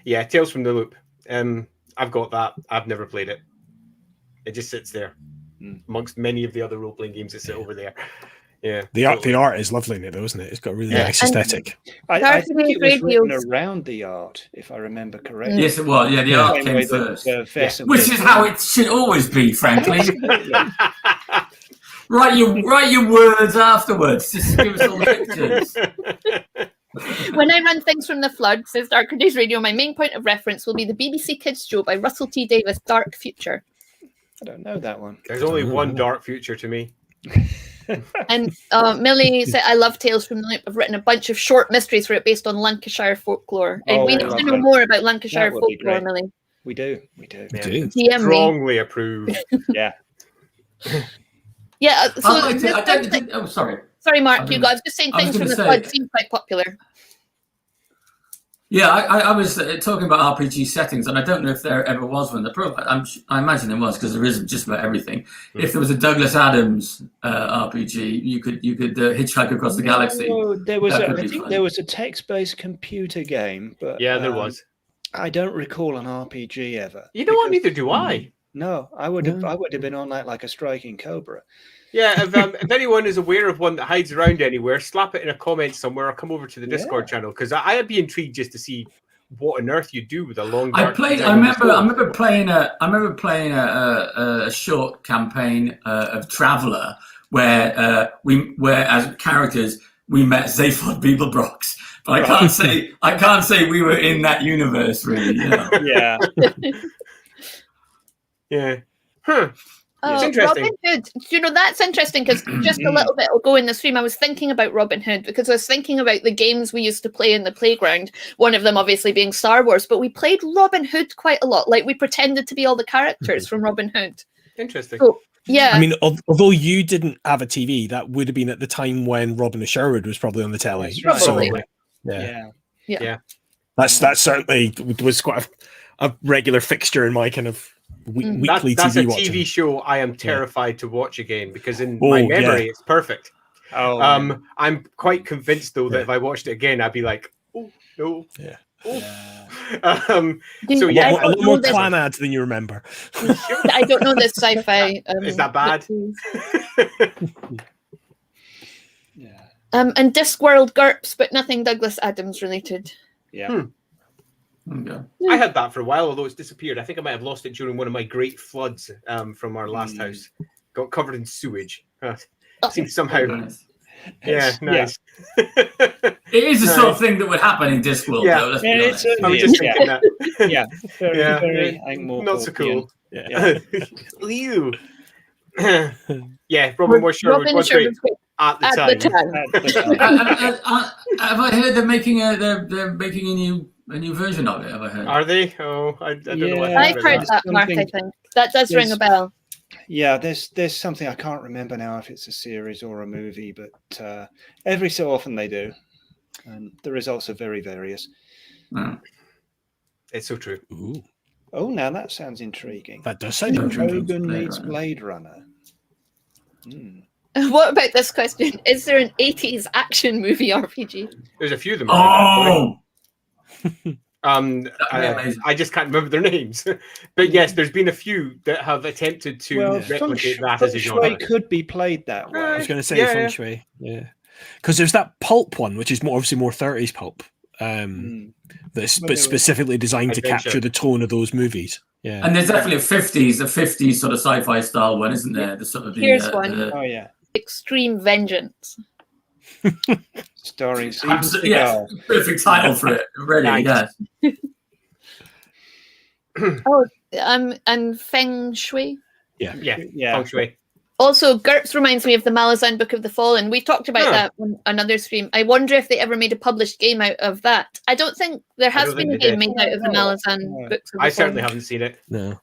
Yeah, Tales from the Loop. I've got that. I've never played it. It just sits there amongst many of the other role-playing games that sit over there. Yeah, the art is lovely in it, though, isn't it? It's got a really nice aesthetic. I think it was written around the art, if I remember correctly. Yes, it was. Yeah, the art came first, which is how it should always be, frankly. Write your words afterwards. Just give us all the pictures. When I run things from the flood, says Darker Days Radio, my main point of reference will be the BBC Kids show by Russell T Davies, Dark Future. I don't know that one. There's only one Dark Future to me. And Millie said, I love Tales from the Loop. I've written a bunch of short mysteries for it based on Lancashire folklore. And we need to know more about Lancashire folklore, Millie. We do. DM strongly approve. Yeah. Yeah. Sorry. Sorry, Mark. I was just saying things from the flood seem quite popular. Yeah, I was talking about RPG settings, and I don't know if there ever was one. I imagine there was, because there is just about everything. Mm-hmm. If there was a Douglas Adams RPG, you could hitchhike across the galaxy. There was I think there was a text-based computer game, but there was. I don't recall an RPG ever. You know what? Neither do I. No, I would have been on that like a striking cobra. Yeah, if anyone is aware of one that hides around anywhere, slap it in a comment somewhere or come over to the Discord channel, because I'd be intrigued just to see what on earth you do with a long. I remember playing a short campaign of Traveller where as characters we met Zaphod Beeblebrox, but I can't say we were in that universe really. You know? Yeah. Yeah. Huh. It's interesting. Robin Hood. That's interesting because just a little bit will go in the stream. I was thinking about Robin Hood because I was thinking about the games we used to play in the playground. One of them obviously being Star Wars, but we played Robin Hood quite a lot. Like we pretended to be all the characters from Robin Hood. Interesting. So, yeah. I mean, although you didn't have a TV, that would have been at the time when Robin of Sherwood was probably on the telly. Right. So, yeah. That certainly was quite a regular fixture in my kind of weekly that's TV a watching. TV show I am terrified to watch again because in my memory it's perfect. I'm quite convinced though that if I watched it again I'd be like, oh no. Yeah. Oh. So a lot more clan ads than you remember. I don't know this sci-fi. Is that bad? And Discworld GURPS, but nothing Douglas Adams related. Yeah. Okay. I had that for a while, although it's disappeared. I think I might have lost it during one of my great floods from our last house. Got covered in sewage. Seems somehow. Nice. Yeah, nice. It is the sort of thing that would happen in Discworld, though. Let's be honest. I was just thinking that. Very not so cool. Yeah. Ew. Yeah, Robin Sherwood was great at the time. Have I heard they're making a new version of it? Have I heard? Are they? Oh, I don't know. I've heard that, Mark. I think that does ring a bell. Yeah, there's something I can't remember now if it's a series or a movie, but every so often they do, and the results are very various. It's so true. Ooh. Oh, now that sounds intriguing. That does sound intriguing. Hogan meets Blade Runner. What about this question? Is there an 80s action movie RPG? There's a few of them. Around, That'd be amazing. I just can't remember their names. But yes, there's been a few that have attempted to replicate that as a genre. Feng Shui could be played that way. I was going to say Feng Shui. Yeah. Because there's that pulp one, which is obviously more 30s pulp. That's specifically designed to capture the tone of those movies. Yeah. And there's definitely a 50s sort of sci-fi style one, isn't there? The sort of Here's one. Oh yeah. Extreme Vengeance. Starring Steven Seagal. Yes, perfect title for it. Really, yes. And Feng Shui. Yeah. Feng Shui. Also, GURPS reminds me of the Malazan Book of the Fallen. We talked about that on another stream. I wonder if they ever made a published game out of that. I don't think there has been a game made out of the Malazan Books of the Fallen. I certainly haven't seen it. No.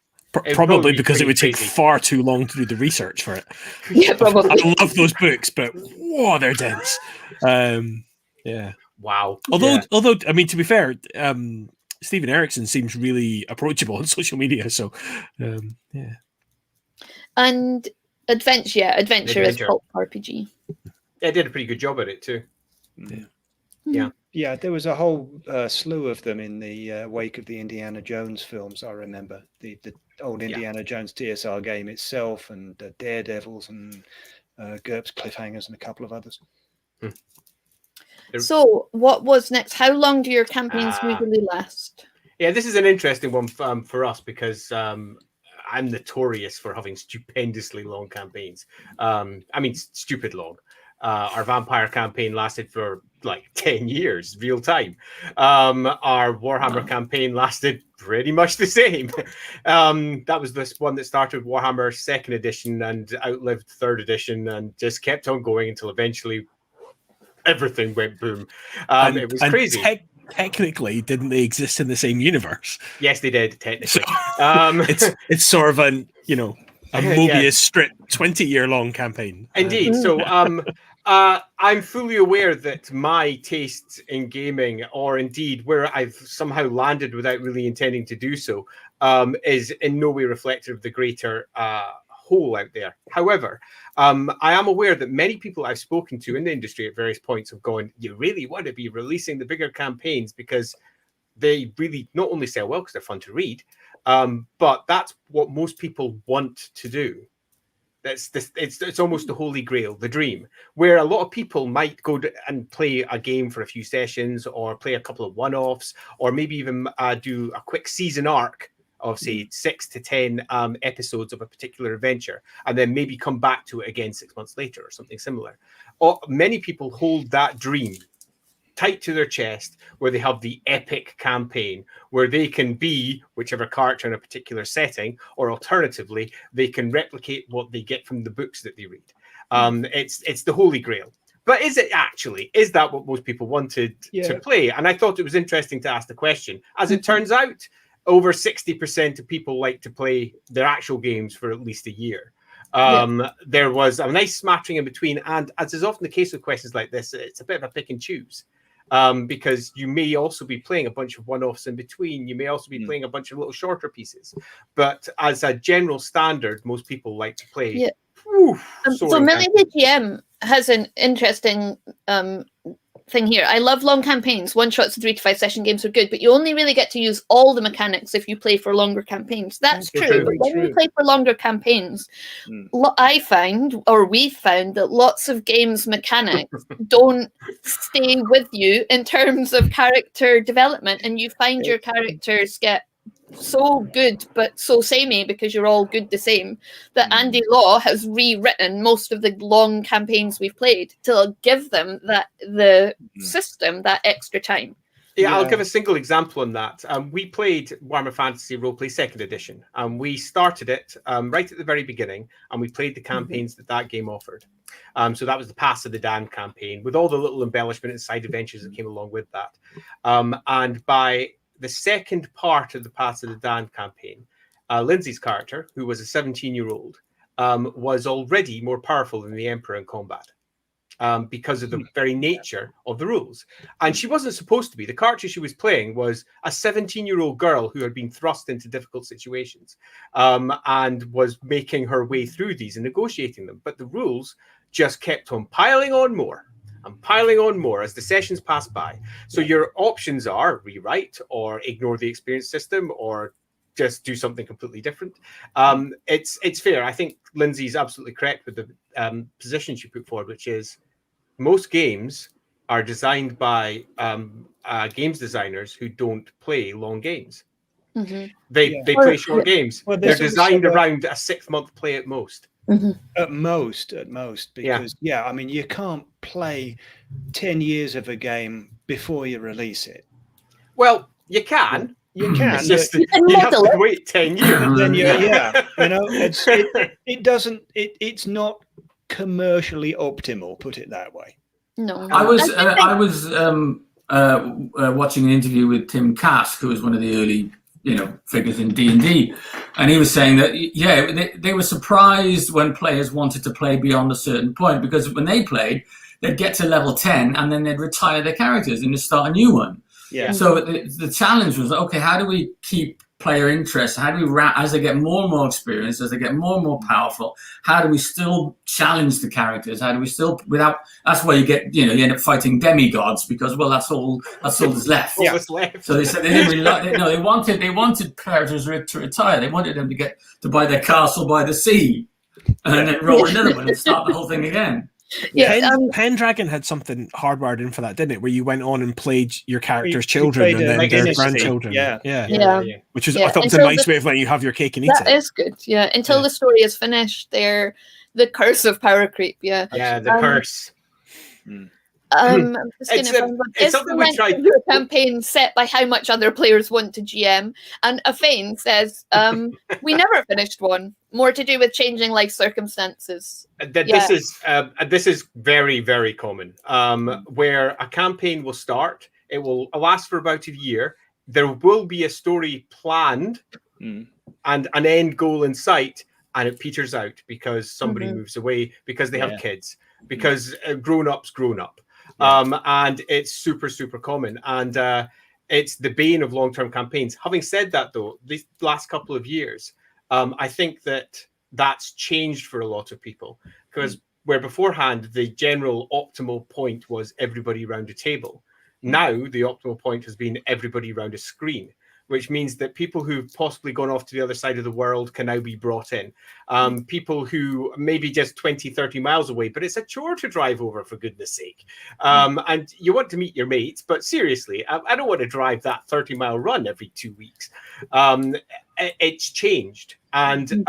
Probably because it would take far too long to do the research for it. Yeah, probably. I love those books, but whoa, they're dense. Yeah. Wow. Although, I mean, to be fair, Stephen Erickson seems really approachable on social media. So, yeah. And Adventure is pulp RPG. Yeah, it did a pretty good job at it too. Yeah, there was a whole slew of them in the wake of the Indiana Jones films. I remember the old Indiana Jones TSR game itself, and Daredevils, and GURPS Cliffhangers, and a couple of others. So, what was next? How long do your campaigns usually last? Yeah, this is an interesting one for us because I'm notorious for having stupendously long campaigns. I mean, stupid long. Our vampire campaign lasted for like 10 years, real time. Our Warhammer campaign lasted pretty much the same. That was this one that started Warhammer 2nd edition and outlived 3rd edition and just kept on going until eventually everything went boom. It was crazy. Technically, didn't they exist in the same universe? Yes, they did, technically. It's sort of a Mobius strip 20-year-long campaign. Indeed. So I'm fully aware that my tastes in gaming, or indeed where I've somehow landed without really intending to do so, is in no way reflective of the greater whole out there. However, I am aware that many people I've spoken to in the industry at various points have gone, you really want to be releasing the bigger campaigns because they really not only sell well because they're fun to read, but that's what most people want to do. It's almost the holy grail, the dream, where a lot of people might go and play a game for a few sessions or play a couple of one-offs or maybe even do a quick season arc of, say, 6 to 10 episodes of a particular adventure, and then maybe come back to it again 6 months later or something similar. Many people hold that dream tight to their chest, where they have the epic campaign, where they can be whichever character in a particular setting, or alternatively, they can replicate what they get from the books that they read. It's the holy grail. But is that what most people wanted to play? And I thought it was interesting to ask the question. As it turns out, over 60% of people like to play their actual games for at least a year. There was a nice smattering in between. And as is often the case with questions like this, it's a bit of a pick and choose. Because you may also be playing a bunch of one-offs in between. You may also be playing a bunch of little shorter pieces. But as a general standard, most people like to play. Yeah. So Millie the GM has an interesting thing here. I love long campaigns. One shots and 3 to 5 session games are good, but you only really get to use all the mechanics if you play for longer campaigns. That's true. But when you play for longer campaigns, we found that lots of games mechanics don't stay with you in terms of character development, and you find your characters get so good but so samey because you're all good the same, that Andy Law has rewritten most of the long campaigns we've played to give them the system that extra time. I'll give a single example on that. We played Warhammer Fantasy Roleplay 2nd edition, and we started it right at the very beginning, and we played the campaigns that game offered. So that was the Pass of the Damned campaign with all the little embellishment and side adventures that came along with that. And by the second part of the Pass of the Damned campaign, Lindsay's character, who was a 17-year-old, was already more powerful than the Emperor in combat because of the very nature of the rules. And she wasn't supposed to be. The character she was playing was a 17-year-old girl who had been thrust into difficult situations and was making her way through these and negotiating them. But the rules just kept on piling on more and piling on more as the sessions pass by. So your options are rewrite or ignore the experience system or just do something completely different. It's fair. I think Lindsay's absolutely correct with the positions you put forward, which is most games are designed by games designers who don't play long games. Mm-hmm. They play short games. Well, they're designed around a 6-month play at most. Mm-hmm. At most, because I mean, you can't play 10 years of a game before you release it. Well, you can. You can. It's just you have to wait 10 years. Then it doesn't. It's not commercially optimal. Put it that way. No, I was watching an interview with Tim Kask, who was one of the early figures in D&D, and he was saying that they were surprised when players wanted to play beyond a certain point, because when they played, they'd get to level 10 and then they'd retire their characters and just start a new one. Yeah. So the challenge was, okay, how do we keep player interest? How do we, as they get more and more experience, as they get more and more powerful, how do we still challenge the characters? How do we still, without, that's why you end up fighting demigods, because, well, that's all that's left. All that's left. So they said they didn't really they wanted characters to retire. They wanted them to get to buy their castle by the sea and then roll another one and start the whole thing again. Yeah, Pendragon had something hardwired in for that, didn't it? Where you went on and played your character's children and then their grandchildren. Yeah. Which is, I thought, was a nice way of letting you have your cake and eat it. That is good. Yeah, until the story is finished, they're the curse of power creep. Yeah. Yeah, the curse. I'm just going to find it's something we tried. Your campaign set by how much other players want to GM. And Afane says, we never finished one. More to do with changing life circumstances. This is very, very common. Where a campaign will start, it will last for about a year. There will be a story planned and an end goal in sight, and it peters out because somebody moves away, because they have kids, because grown up. And it's super, super common. And it's the bane of long-term campaigns. Having said that, though, these last couple of years, I think that's changed for a lot of people, because where beforehand the general optimal point was everybody around a table, now the optimal point has been everybody around a screen, which means that people who've possibly gone off to the other side of the world can now be brought in. People who maybe just 20, 30 miles away, but it's a chore to drive over, for goodness sake. And you want to meet your mates, but seriously, I don't want to drive that 30-mile run every 2 weeks. It's changed. And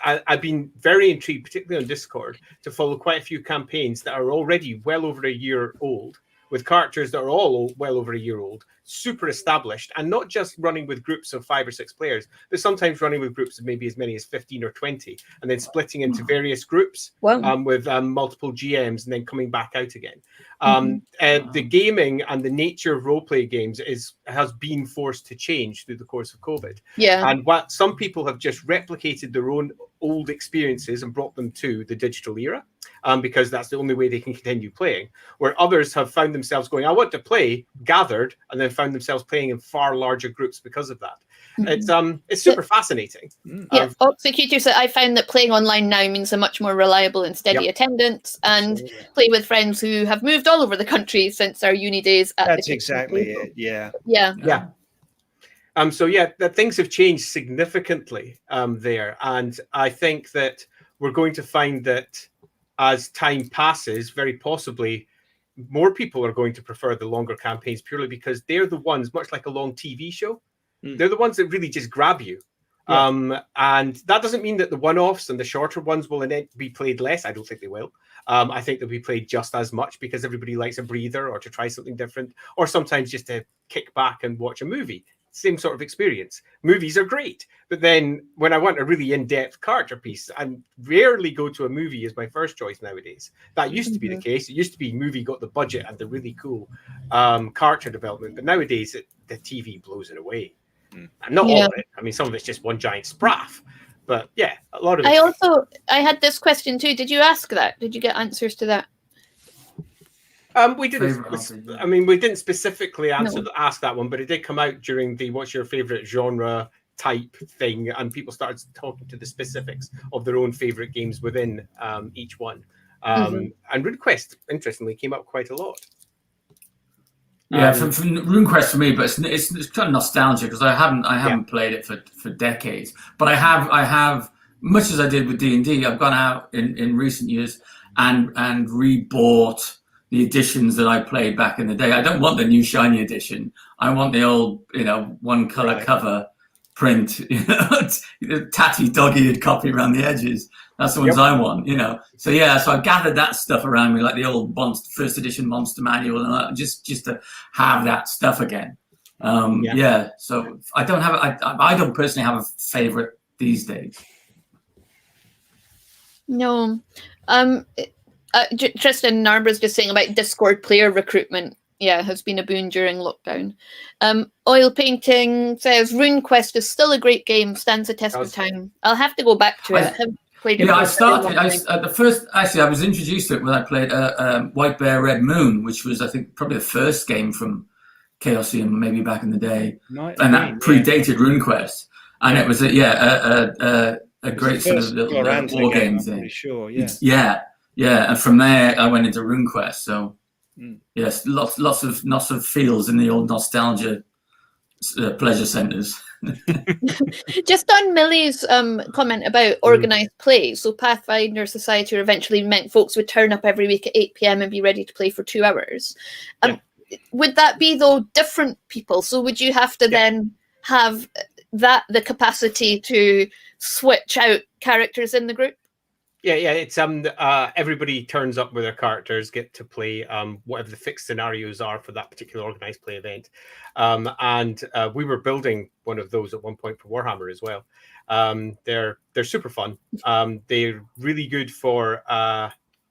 I've been very intrigued, particularly on Discord, to follow quite a few campaigns that are already well over a year old, with characters that are all well over a year old, super established, and not just running with groups of 5 or 6 players, but sometimes running with groups of maybe as many as 15 or 20, and then splitting into various groups with multiple GMs and then coming back out again. The gaming and the nature of roleplay games has been forced to change through the course of COVID. Yeah. And what some people have just replicated their own old experiences and brought them to the digital era, because that's the only way they can continue playing, where others have found themselves going, I want to play, gathered, and then found themselves playing in far larger groups because of that. It's super fascinating. Yeah, Executor said, I found that playing online now means a much more reliable and steady attendance, and play with friends who have moved all over the country since our uni days. That's exactly it. Yeah. That things have changed significantly there, and I think that we're going to find that as time passes, very possibly more people are going to prefer the longer campaigns, purely because they're the ones, much like a long TV show, they're the ones that really just grab you. And that doesn't mean that the one-offs and the shorter ones will be played less. I don't think they will. I think they'll be played just as much, because everybody likes a breather or to try something different, or sometimes just to kick back and watch a movie. Same sort of experience. Movies are great, but then when I want a really in-depth character piece, I rarely go to a movie as my first choice nowadays. That used to be the case. It used to be movie got the budget and the really cool character development, but nowadays the TV blows it away. And not all of it. I mean, some of it's just one giant spraff. But yeah, a lot of it. I had this question too. Did you ask that? Did you get answers to that? We didn't. I mean, we didn't specifically ask that one, but it did come out during the "What's your favorite genre?" type thing, and people started talking to the specifics of their own favorite games within each one. And RuneQuest, interestingly, came up quite a lot. Yeah, from RuneQuest for me, but it's kind of nostalgia because I haven't played it for decades. But I have much as I did with D&D. I've gone out in recent years and re-bought the editions that I played back in the day. I don't want the new shiny edition. I want the old, one color cover print, tatty dog-eared copy around the edges. That's the ones I want, So I gathered that stuff around me, like the old first edition Monster Manual, and that, just to have that stuff again. So I don't have. I don't personally have a favorite these days. No. Tristan Narber's just saying about Discord player recruitment. Yeah, has been a boon during lockdown. Oil Painting says RuneQuest is still a great game, stands the test of time. I'll have to go back to it. I haven't played it. I started. I was introduced to it when I played White Bear Red Moon, which was I think probably the first game from Chaosium, maybe back in the day, and that predated RuneQuest. And it was a great sort of little war game thing. Pretty sure, yeah, and from there I went into RuneQuest. So yes, lots of feels in the old nostalgia pleasure centres. Just on Millie's comment about organised play, so Pathfinder Society eventually meant folks would turn up every week at 8 p.m. and be ready to play for 2 hours. Would that be, though, different people? So would you have to then have the capacity to switch out characters in the group? Yeah, it's everybody turns up with their characters, get to play whatever the fixed scenarios are for that particular organized play event. And we were building one of those at one point for Warhammer as well. They're super fun. They're really good for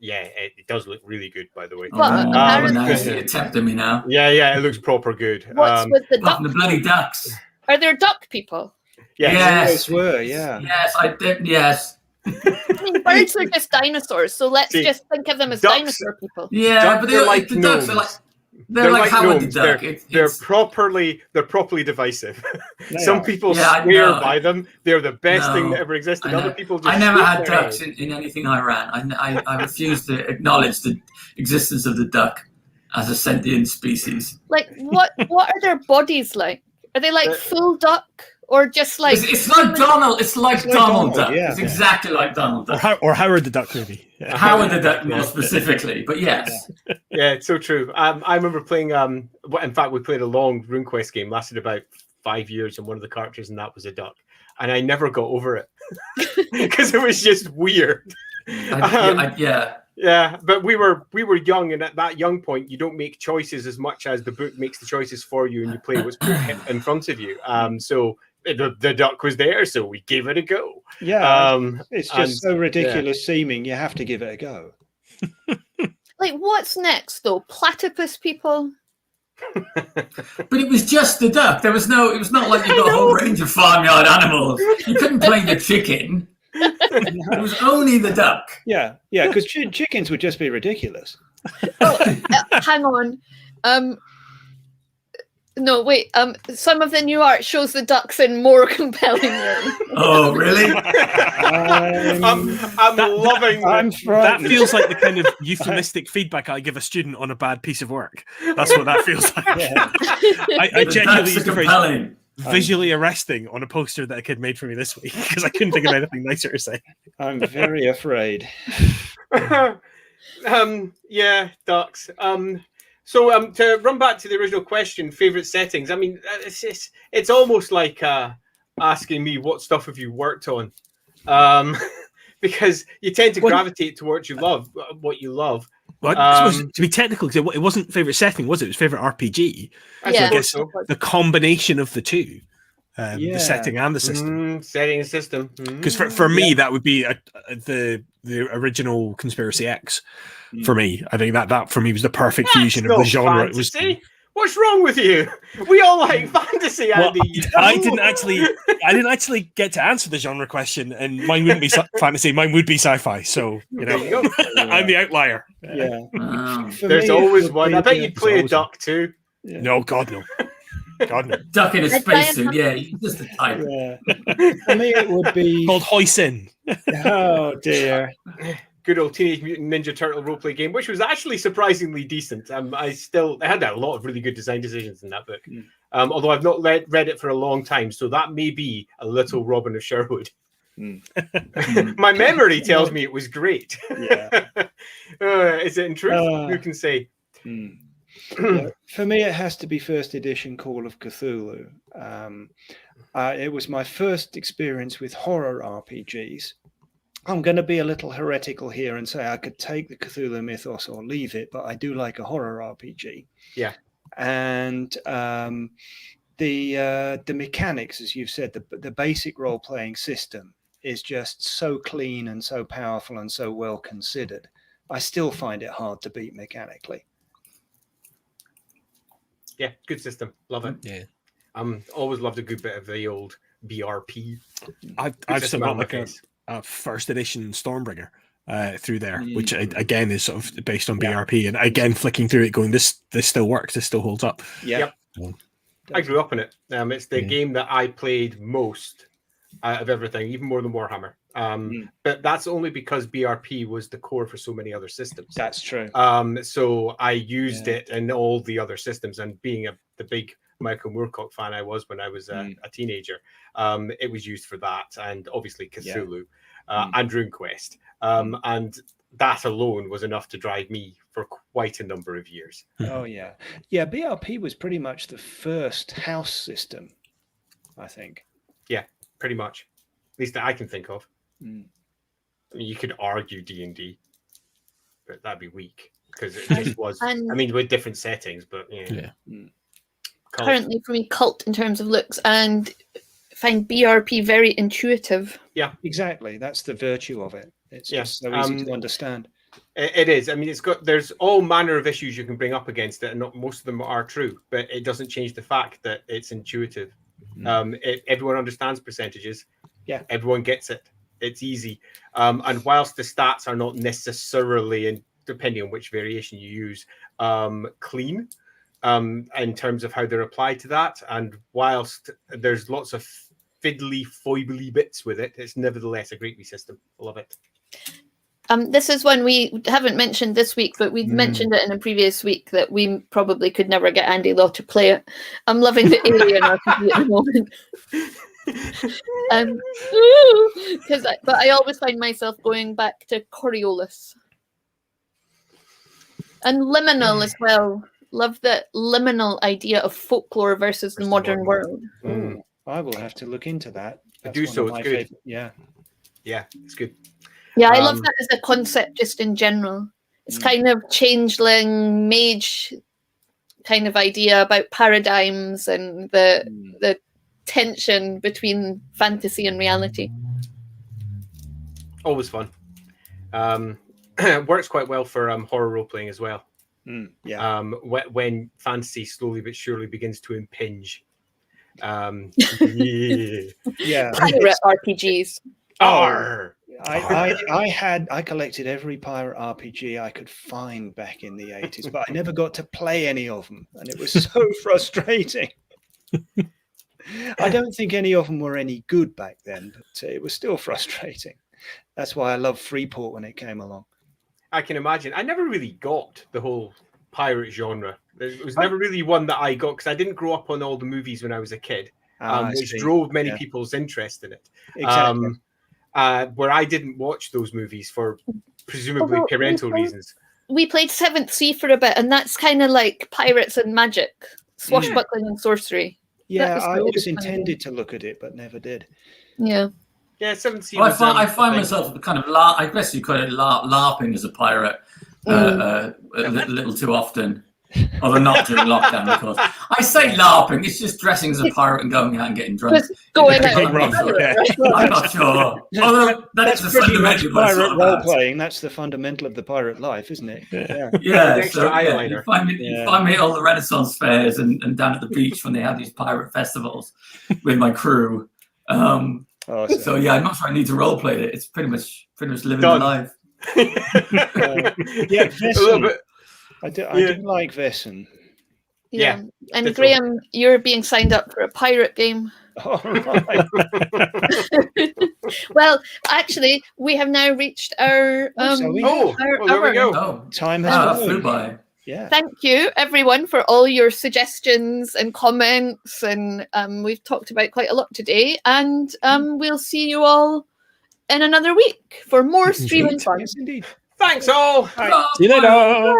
it does look really good, by the way. Nice. You're tempting me now. Yeah, it looks proper good. What's with the duck? The bloody ducks. Are there duck people? Yes. They were, yeah. Yes, I did. Yes. I mean, birds are just dinosaurs, so let's just think of them as dinosaur people. Yeah, but they're like the ducks. They're like Howard the Duck. They're properly divisive. Some people swear by them. They're the best thing that ever existed. Other people just I never had ducks in anything I ran. I refuse to acknowledge the existence of the duck as a sentient species. Like, what are their bodies like? Are they like full duck? Or just like it's like Donald. It's like Donald Duck. Yeah. It's exactly like Donald Duck. Or Howard the Duck, maybe. Yeah. Howard the Duck more specifically, but yes. Yeah, it's so true. I remember playing. In fact, we played a long RuneQuest game, lasted about 5 years, and one of the characters in that was a duck, and I never got over it because it was just weird. Yeah, but we were young, and at that young point, you don't make choices as much as the book makes the choices for you, and you play what's put in front of you. So. The duck was there, so we gave it a go. Yeah, it's just so ridiculous seeming. You have to give it a go. Like, what's next, though? Platypus people? But it was just the duck. It was not like you got a whole range of farmyard animals. You couldn't play the chicken. It was only the duck. Yeah, because chickens would just be ridiculous. Hang on. No, wait. Some of the new art shows the ducks in more compelling ways. Oh, really? I'm loving that. Feels like the kind of euphemistic feedback I give a student on a bad piece of work. That's what that feels like. Yeah. I genuinely used the phrase visually arresting on a poster that a kid made for me this week because I couldn't think of anything nicer to say. I'm very afraid. Ducks. So to run back to the original question, favorite settings. I mean, it's almost like asking me what stuff have you worked on, because you tend to gravitate towards what you love. Well, to be technical, because it wasn't favorite setting, was it? It was favorite RPG. So I guess the combination of the two, the setting and the system. Setting and system. Because for me, that would be the original Conspiracy X. For me, I think that for me was the perfect fusion of the genre. Fantasy. It was. What's wrong with you? We all like fantasy, Andy. I didn't actually get to answer the genre question, and mine wouldn't be fantasy. Mine would be sci-fi. So I'm the outlier. Yeah. There's always one. I bet you'd play a duck too. Yeah. No, God no. God no. Duck in a spacesuit. Yeah, just a type. Yeah. For me, it would be called Hoisin. Oh dear. good old Teenage Mutant Ninja Turtle roleplay game, which was actually surprisingly decent. I had a lot of really good design decisions in that book. Although I've not read it for a long time, so that may be a little Robin of Sherwood. My memory tells me it was great. Yeah. Is it in truth? Who can say? Yeah, for me, it has to be first edition Call of Cthulhu. It was my first experience with horror RPGs. I'm going to be a little heretical here and say I could take the Cthulhu mythos or leave it, but I do like a horror RPG. Yeah. And the mechanics, as you've said, the basic role-playing system is just so clean and so powerful and so well considered. I still find it hard to beat mechanically. Yeah, good system. Love it. Yeah. Always loved a good bit of the old BRP. I've still got like a first edition Stormbringer through there, which again is sort of based on BRP, and again flicking through it, going, this still works, this still holds up. Yep. I grew up in it. It's the game that I played most out of everything, even more than Warhammer. But that's only because BRP was the core for so many other systems. That's true. So I used it in all the other systems, and being the big Michael Moorcock fan I was when I was a teenager, it was used for that, and obviously Cthulhu and RuneQuest. And that alone was enough to drive me for quite a number of years. Oh, yeah. Yeah, BRP was pretty much the first house system, I think. Yeah, pretty much. At least that I can think of. I mean, you could argue D&D, but that'd be weak because it just was. I mean, with different settings, but yeah. Currently, for me, cult in terms of looks, and find BRP very intuitive. Yeah, exactly. That's the virtue of it. It's just so easy to understand. It is. I mean, there's all manner of issues you can bring up against it, and not most of them are true. But it doesn't change the fact that it's intuitive. Everyone understands percentages. Yeah, everyone gets it. It's easy. And whilst the stats are not necessarily, and depending on which variation you use, clean in terms of how they're applied to that, and whilst there's lots of fiddly, foibly bits with it, it's nevertheless a great wee system. I love it. This is one we haven't mentioned this week, but we mentioned it in a previous week that we probably could never get Andy Law to play it. I'm loving the Alien RPG at the moment. But I always find myself going back to Coriolis. And Liminal as well. Love the liminal idea of folklore versus the modern world. I will have to look into that. That's do so. It's good. Yeah, it's good. Yeah, I love that as a concept just in general. It's kind of changeling, mage kind of idea about paradigms and the tension between fantasy and reality. Always fun. Works quite well for horror role-playing as well. When fantasy slowly but surely begins to impinge. Pirate RPGs. I collected every pirate RPG I could find back in the 80s, but I never got to play any of them, and it was so frustrating. I don't think any of them were any good back then, but it was still frustrating. That's why I loved Freeport when it came along. I can imagine. I never really got the whole pirate genre. It was never really one that I got because I didn't grow up on all the movies when I was a kid, which drove many people's interest in it. Exactly. Where I didn't watch those movies for presumably parental reasons. We played 7th Sea for a bit, and that's kind of like pirates and magic, swashbuckling and sorcery. Yeah, I always intended to look at it, but never did. Yeah. Yeah, 7th Sea. Well, I find myself kind of, I guess you call it LARPing as a pirate a little too often. Although not during lockdown, of course. I say LARPing, it's just dressing as a pirate and going out and getting drunk. Just going out. I'm not sure. Although that's the fundamental pirate role-playing. That's the fundamental of the pirate life, isn't it? Yeah. You find me at all the Renaissance fairs and down at the beach when they have these pirate festivals with my crew. So yeah, I'm not sure I need to role-play it. It's pretty much living the life. A little bit. I do like Vesson. Yeah. And Graham, you're being signed up for a pirate game. All right. Well, actually, we have now reached our well, there we hour. go. Oh, Time that has flew flown. by. Yeah. Thank you, everyone, for all your suggestions and comments. And we've talked about quite a lot today. And we'll see you all in another week for more streaming fun. Yes, indeed. Thanks all. See you later. Ta-da!